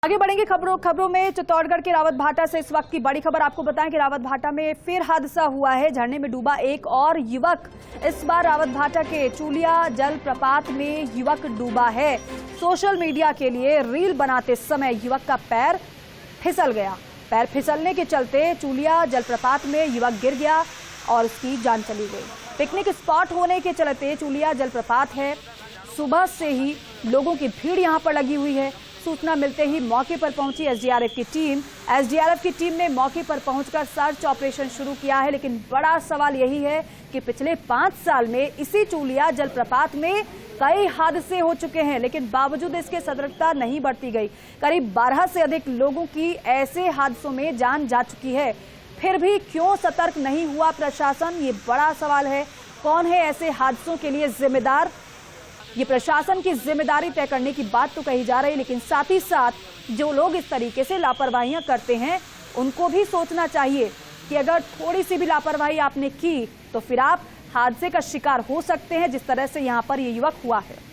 आगे बढ़ेंगे खबरों में। चित्तौड़गढ़ के रावत भाटा से इस वक्त की बड़ी खबर आपको बताएं कि रावत भाटा में फिर हादसा हुआ है। झरने में डूबा एक और युवक। इस बार रावत भाटा के चूलिया जल प्रपात में युवक डूबा है। सोशल मीडिया के लिए रील बनाते समय युवक का पैर फिसल गया। पैर फिसलने के चलते चूलिया जलप्रपात में युवक गिर गया और उसकी जान चली गई। पिकनिक स्पॉट होने के चलते चूलिया जलप्रपात है। सुबह से ही लोगों की भीड़ यहां पर लगी हुई है। सूचना मिलते ही मौके पर पहुंची एसडीआरएफ की टीम। एसडीआरएफ की टीम ने मौके पर पहुंचकर सर्च ऑपरेशन शुरू किया है। लेकिन बड़ा सवाल यही है कि पिछले 5 साल में इसी चूलिया जलप्रपात में कई हादसे हो चुके हैं, लेकिन बावजूद इसके सतर्कता नहीं बरती गई। करीब 12 से अधिक लोगों की ऐसे हादसों में जान जा चुकी है। फिर भी क्यों सतर्क नहीं हुआ प्रशासन, ये बड़ा सवाल है। कौन है ऐसे हादसों के लिए जिम्मेदार? ये प्रशासन की जिम्मेदारी तय करने की बात तो कही जा रही है, लेकिन साथ ही साथ जो लोग इस तरीके से लापरवाहियां करते हैं उनको भी सोचना चाहिए कि अगर थोड़ी सी भी लापरवाही आपने की तो फिर आप हादसे का शिकार हो सकते हैं, जिस तरह से यहां पर ये युवक हुआ है।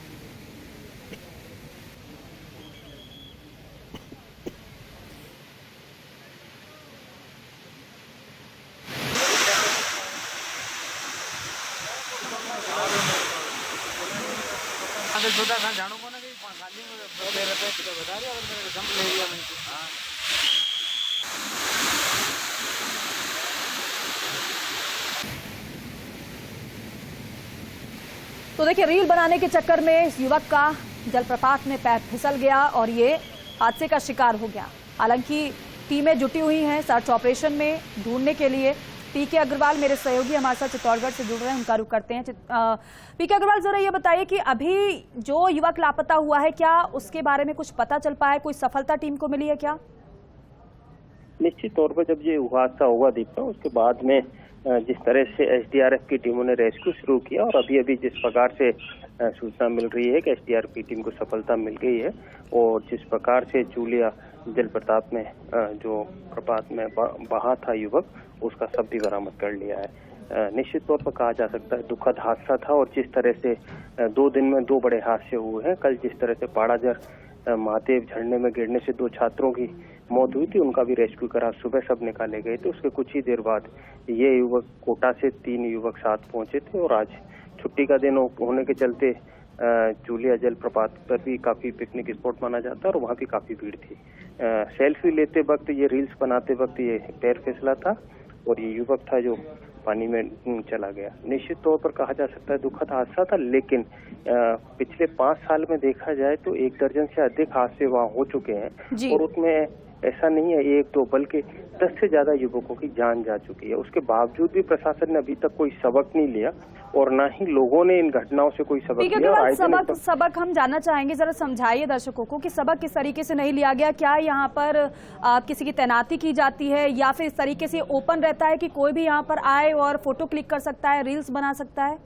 तो देखिए, रील बनाने के चक्कर में इस युवक का जलप्रपात में पैर फिसल गया और ये हादसे का शिकार हो गया। हालांकि टीमें जुटी हुई हैं सर्च ऑपरेशन में ढूंढने के लिए। पीके अग्रवाल मेरे सहयोगी हमारे साथ चित्तौड़गढ़ से जुड़ रहे हैं, उनका रुख करते हैं। पीके अग्रवाल, जरा ये बताइए कि अभी जो युवक लापता हुआ है, क्या उसके बारे में कुछ पता चल पाया? कोई सफलता टीम को मिली है क्या? निश्चित तौर पर जब ये हादसा हुआ दीपा, उसके बाद में जिस तरह से एसडीआरएफ की टीमों ने रेस्क्यू शुरू किया और अभी जिस प्रकार से सूचना मिल रही है कि एसडीआरएफ की टीम को सफलता मिल गई है और जिस प्रकार से चूलिया जलप्रपात में जो प्रपात में बहा था युवक, उसका शव भी बरामद कर लिया है। निश्चित तौर पर कहा जा सकता है दुखद हादसा था। और जिस तरह से 2 दिन में 2 बड़े हादसे हुए हैं, कल जिस तरह से पाड़ाजर महादेव झरने में गिरने से 2 छात्रों की मौत हुई थी, उनका भी रेस्क्यू करा, सुबह सब निकाले गए थे। उसके कुछ ही देर बाद ये युवक कोटा से 3 युवक साथ पहुंचे थे और आज छुट्टी का दिन होने के चलते चूलिया जलप्रपात पर भी काफी पिकनिक स्पॉट माना जाता है और वहाँ भी काफी भीड़ थी। सेल्फी लेते वक्त, ये रील्स बनाते वक्त ये पैर फिसला था और ये युवक था जो पानी में चला गया। निश्चित तौर पर कहा जा सकता है दुखद हादसा था, लेकिन पिछले 5 साल में देखा जाए तो 1 दर्जन से अधिक हादसे वहाँ हो चुके हैं और उसमें ऐसा नहीं है 1-2 बल्कि 10 से ज्यादा युवकों की जान जा चुकी है। उसके बावजूद भी प्रशासन ने अभी तक कोई सबक नहीं लिया और ना ही लोगों ने इन घटनाओं से कोई सबक लिया। सबक हम जानना चाहेंगे, जरा समझाइए दर्शकों को कि सबक किस तरीके से नहीं लिया गया। क्या यहाँ पर किसी की तैनाती की जाती है या फिर इस तरीके से ओपन रहता है कि कोई भी यहाँ पर आए और फोटो क्लिक कर सकता है, रील्स बना सकता है?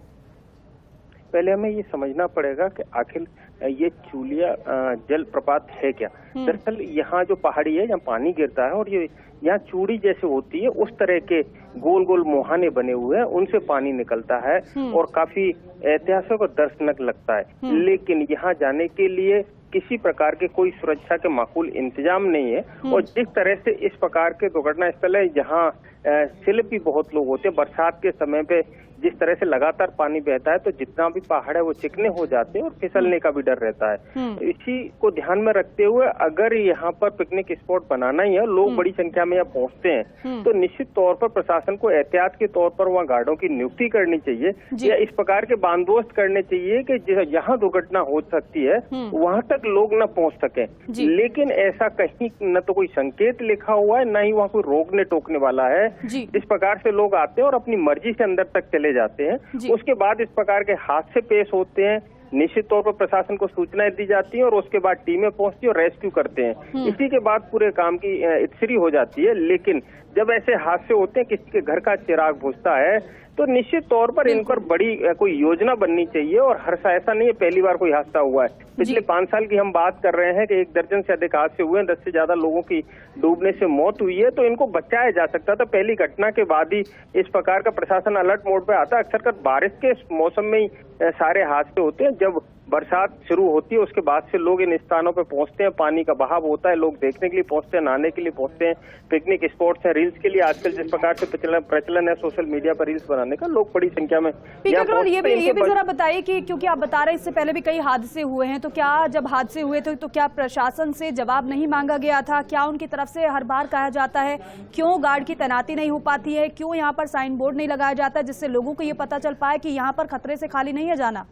पहले हमें ये समझना पड़ेगा कि आखिर ये चूलिया जलप्रपात है क्या। दरअसल यहाँ जो पहाड़ी है, यहाँ पानी गिरता है और ये यहाँ चूड़ी जैसे होती है, उस तरह के गोल गोल मुहाने बने हुए हैं, उनसे पानी निकलता है और काफी ऐतिहासिक और दर्शनक लगता है। लेकिन यहाँ जाने के लिए किसी प्रकार के कोई सुरक्षा के माकूल इंतजाम नहीं है और जिस तरह से इस प्रकार के दुर्घटना स्थल है, यहाँ स्लिप भी बहुत लोग होते हैं। बरसात के समय पे जिस तरह से लगातार पानी बहता है तो जितना भी पहाड़ है वो चिकने हो जाते हैं और फिसलने का भी डर रहता है। इसी को ध्यान में रखते हुए अगर यहाँ पर पिकनिक स्पॉट बनाना ही है, लोग बड़ी संख्या में यहाँ पहुँचते हैं, तो निश्चित तौर पर प्रशासन को एहतियात के तौर पर वहाँ गार्डों की नियुक्ति करनी चाहिए या इस प्रकार के बंदोबस्त करने चाहिए कि जहाँ दुर्घटना हो सकती है वहाँ तक लोग न पहुँच सके। लेकिन ऐसा कहीं न तो कोई संकेत लिखा हुआ है, न ही वहाँ कोई रोकने टोकने वाला है। जिस प्रकार से लोग आते हैं और अपनी मर्जी से अंदर तक चले जाते हैं, उसके बाद इस प्रकार के हादसे पेश होते हैं। निश्चित तौर पर प्रशासन को सूचनाएं दी जाती है और उसके बाद टीमें पहुंचती है और रेस्क्यू करते हैं। इसी के बाद पूरे काम की इत्सरी हो जाती है। लेकिन जब ऐसे हादसे होते हैं, किसी के घर का चिराग बुझता है, तो निश्चित तौर पर इन पर बड़ी कोई योजना बननी चाहिए। और हर ऐसा नहीं है पहली बार कोई हादसा हुआ है। पिछले 5 साल की हम बात कर रहे हैं कि 1 दर्जन से अधिक हादसे हुए हैं, 10 से ज्यादा लोगों की डूबने से मौत हुई है, तो इनको बचाया जा सकता था। पहली घटना के बाद ही इस प्रकार का प्रशासन अलर्ट मोड पे आता है। अक्सर कर बारिश के मौसम में ही सारे हादसे होते हैं। जब बरसात शुरू होती है उसके बाद से लोग इन स्थानों पे पहुंचते हैं, पानी का बहाव होता है, लोग देखने के लिए पहुंचते हैं, नहाने के लिए पहुंचते हैं, पिकनिक स्पॉट्स हैं, रील्स के लिए आजकल जिस प्रकार से प्रचलन है सोशल मीडिया पर रील्स बनाने का, लोग बड़ी संख्या में यहाँ पहुंचते हैं। ये भी जरा बताइए कि क्योंकि आप बता रहे हैं इससे पहले भी कई हादसे हुए हैं, तो क्या जब हादसे हुए तो क्या प्रशासन से जवाब नहीं मांगा गया था? क्या उनकी तरफ से हर बार कहा जाता है क्यों गार्ड की तैनाती नहीं हो पाती है, क्यों यहाँ पर साइन बोर्ड नहीं लगाया जाता जिससे लोगों को ये पता चल पाए कि यहाँ पर खतरे से खाली नहीं है जाना?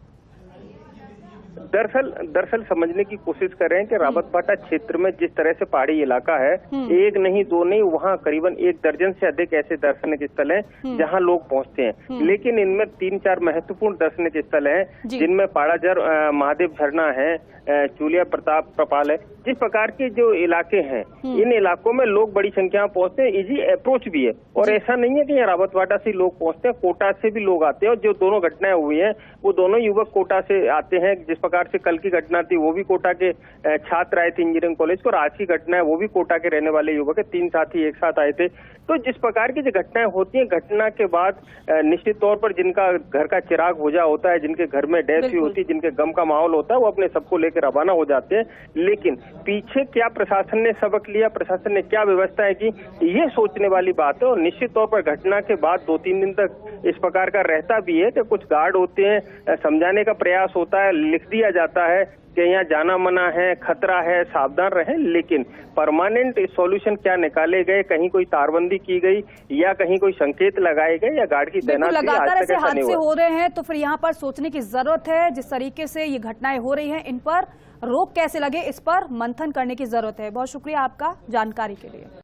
दरअसल समझने की कोशिश कर रहे हैं कि रावत भाटा क्षेत्र में जिस तरह से पहाड़ी इलाका है, एक नहीं दो नहीं, वहाँ करीबन 1 दर्जन से अधिक ऐसे दर्शनीय स्थल हैं जहाँ लोग पहुँचते हैं। लेकिन इनमें 3-4 महत्वपूर्ण दर्शनीय स्थल हैं जिनमें पाड़ाजर महादेव झरना है, चूलिया प्रताप प्रपाल है। जिस प्रकार के जो इलाके हैं, इन इलाकों में लोग बड़ी संख्या में पहुंचते हैं, इजी अप्रोच भी है। और ऐसा नहीं है कि यहाँ रावत भाटा से लोग पहुंचते हैं, कोटा से भी लोग आते हैं। और जो दोनों घटनाएं हुई हैं वो दोनों युवक कोटा से आते हैं। जिस प्रकार से कल की घटना थी वो भी कोटा के छात्र आए थे इंजीनियरिंग कॉलेज को, और आज की घटना है वो भी कोटा के रहने वाले युवक है। 3 साथी एक साथ आए थे। तो जिस प्रकार की जो घटनाएं होती हैं, घटना के बाद निश्चित तौर पर जिनका घर का चिराग बुझा होता है, जिनके घर में डेथ हुई होती है, जिनके गम का माहौल होता है, वो अपने सबको लेकर रवाना हो जाते हैं। लेकिन पीछे क्या प्रशासन ने सबक लिया, प्रशासन ने क्या व्यवस्थाएं की, ये सोचने वाली बात है। और निश्चित तौर पर घटना के बाद 2-3 दिन तक इस प्रकार का रहता भी है कि कुछ गार्ड होते हैं, समझाने का प्रयास होता है, लिख दिया जाता है कि यहाँ जाना मना है, खतरा है, सावधान रहें। लेकिन परमानेंट सॉल्यूशन क्या निकाले गए, कहीं कोई तारबंदी की गई या कहीं कोई संकेत लगाए गए या गार्ड की तैनाती, लगातार ऐसे हादसे हो रहे हैं तो फिर यहाँ पर सोचने की जरूरत है। जिस तरीके से ये घटनाएं हो रही हैं, इन पर रोक कैसे लगे, इस पर मंथन करने की जरूरत है। बहुत शुक्रिया आपका जानकारी के लिए।